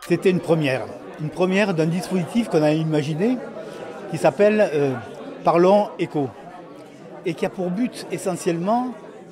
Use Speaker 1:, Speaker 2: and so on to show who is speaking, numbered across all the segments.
Speaker 1: C'était une première d'un dispositif qu'on a imaginé qui s'appelle Parlons Éco et qui a pour but essentiellement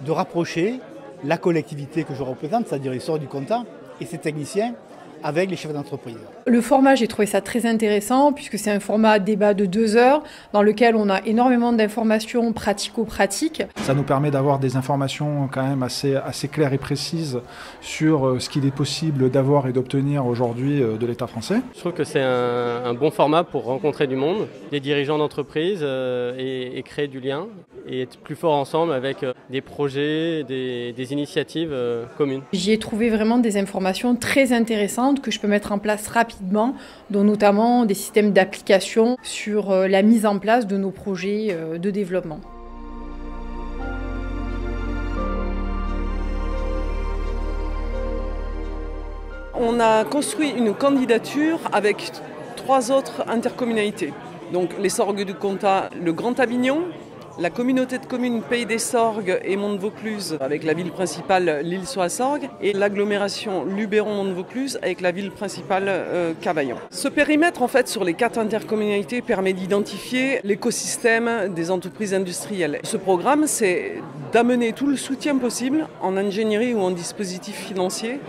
Speaker 1: de rapprocher la collectivité que je représente, c'est-à-dire les sorts du compta et ses techniciens, avec les chefs d'entreprise.
Speaker 2: Le format, j'ai trouvé ça très intéressant puisque c'est un format débat de 2 heures dans lequel on a énormément d'informations pratico-pratiques.
Speaker 3: Ça nous permet d'avoir des informations quand même assez claires et précises sur ce qu'il est possible d'avoir et d'obtenir aujourd'hui de l'État français.
Speaker 4: Je trouve que c'est un bon format pour rencontrer du monde, des dirigeants d'entreprise et créer du lien et être plus fort ensemble avec des projets, des initiatives communes.
Speaker 2: J'y ai trouvé vraiment des informations très intéressantes que je peux mettre en place rapidement, dont notamment des systèmes d'application sur la mise en place de nos projets de développement.
Speaker 5: On a construit une candidature avec 3 autres intercommunalités. Donc les Sorgues du Comtat, le Grand Avignon, la communauté de communes Pays des Sorgues et Mont-de-Vaucluse avec la ville principale L'Isle-sur-la-Sorgue et l'agglomération Luberon-Mont-de-Vaucluse avec la ville principale Cavaillon. Ce périmètre en fait sur les 4 intercommunalités permet d'identifier l'écosystème des entreprises industrielles. Ce programme c'est d'amener tout le soutien possible en ingénierie ou en dispositif financier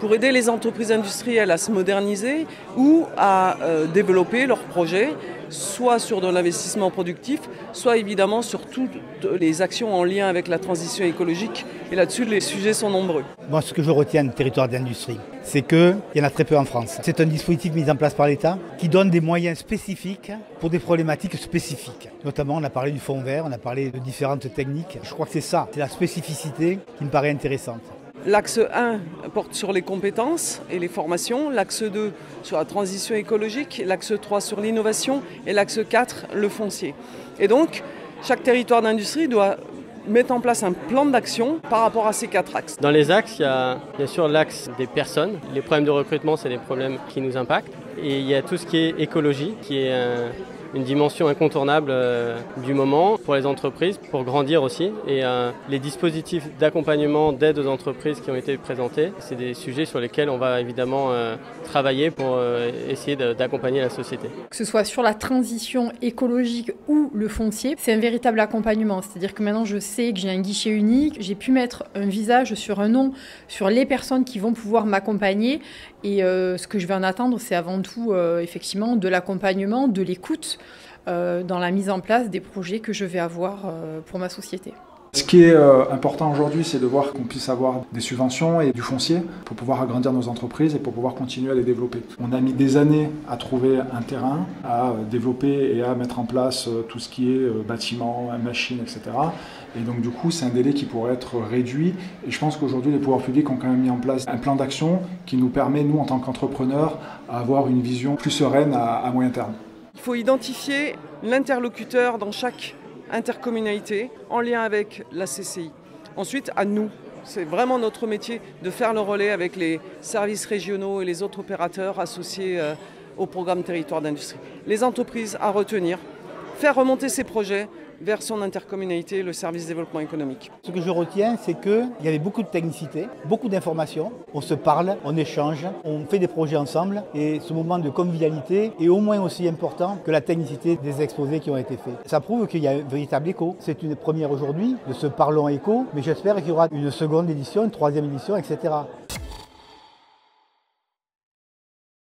Speaker 5: pour aider les entreprises industrielles à se moderniser ou à développer leurs projets, soit sur de l'investissement productif, soit évidemment sur toutes les actions en lien avec la transition écologique. Et là-dessus, les sujets sont nombreux.
Speaker 1: Moi, ce que je retiens de territoire d'industrie, c'est qu'il y en a très peu en France. C'est un dispositif mis en place par l'État qui donne des moyens spécifiques pour des problématiques spécifiques. Notamment, on a parlé du fonds vert, on a parlé de différentes techniques. Je crois que c'est ça, c'est la spécificité qui me paraît intéressante.
Speaker 5: L'axe 1 porte sur les compétences et les formations, l'axe 2 sur la transition écologique, l'axe 3 sur l'innovation et l'axe 4 le foncier. Et donc, chaque territoire d'industrie doit mettre en place un plan d'action par rapport à ces 4 axes.
Speaker 4: Dans les axes, il y a bien sûr l'axe des personnes. Les problèmes de recrutement, c'est des problèmes qui nous impactent. Et il y a tout ce qui est écologie, qui est une dimension incontournable du moment pour les entreprises, pour grandir aussi. Et les dispositifs d'accompagnement, d'aide aux entreprises qui ont été présentés, c'est des sujets sur lesquels on va évidemment travailler pour essayer d'accompagner la société.
Speaker 2: Que ce soit sur la transition écologique ou le foncier, c'est un véritable accompagnement. C'est-à-dire que maintenant je sais que j'ai un guichet unique, j'ai pu mettre un visage sur un nom, sur les personnes qui vont pouvoir m'accompagner. Et ce que je vais en attendre, c'est avant tout effectivement de l'accompagnement, de l'écoute dans la mise en place des projets que je vais avoir pour ma société.
Speaker 3: Ce qui est important aujourd'hui, c'est de voir qu'on puisse avoir des subventions et du foncier pour pouvoir agrandir nos entreprises et pour pouvoir continuer à les développer. On a mis des années à trouver un terrain, à développer et à mettre en place tout ce qui est bâtiments, machines, etc. Et donc du coup, c'est un délai qui pourrait être réduit. Et je pense qu'aujourd'hui, les pouvoirs publics ont quand même mis en place un plan d'action qui nous permet, nous, en tant qu'entrepreneurs, à avoir une vision plus sereine à moyen terme.
Speaker 5: Il faut identifier l'interlocuteur dans chaque intercommunalité en lien avec la CCI. Ensuite, à nous, c'est vraiment notre métier de faire le relais avec les services régionaux et les autres opérateurs associés au programme territoire d'industrie. Les entreprises à retenir, faire remonter ces projets vers son intercommunalité, le service développement économique.
Speaker 1: Ce que je retiens, c'est qu'il y avait beaucoup de technicité, beaucoup d'informations. On se parle, on échange, on fait des projets ensemble. Et ce moment de convivialité est au moins aussi important que la technicité des exposés qui ont été faits. Ça prouve qu'il y a un véritable écho. C'est une première aujourd'hui de ce Parlons Éco, mais j'espère qu'il y aura une seconde édition, une troisième édition, etc.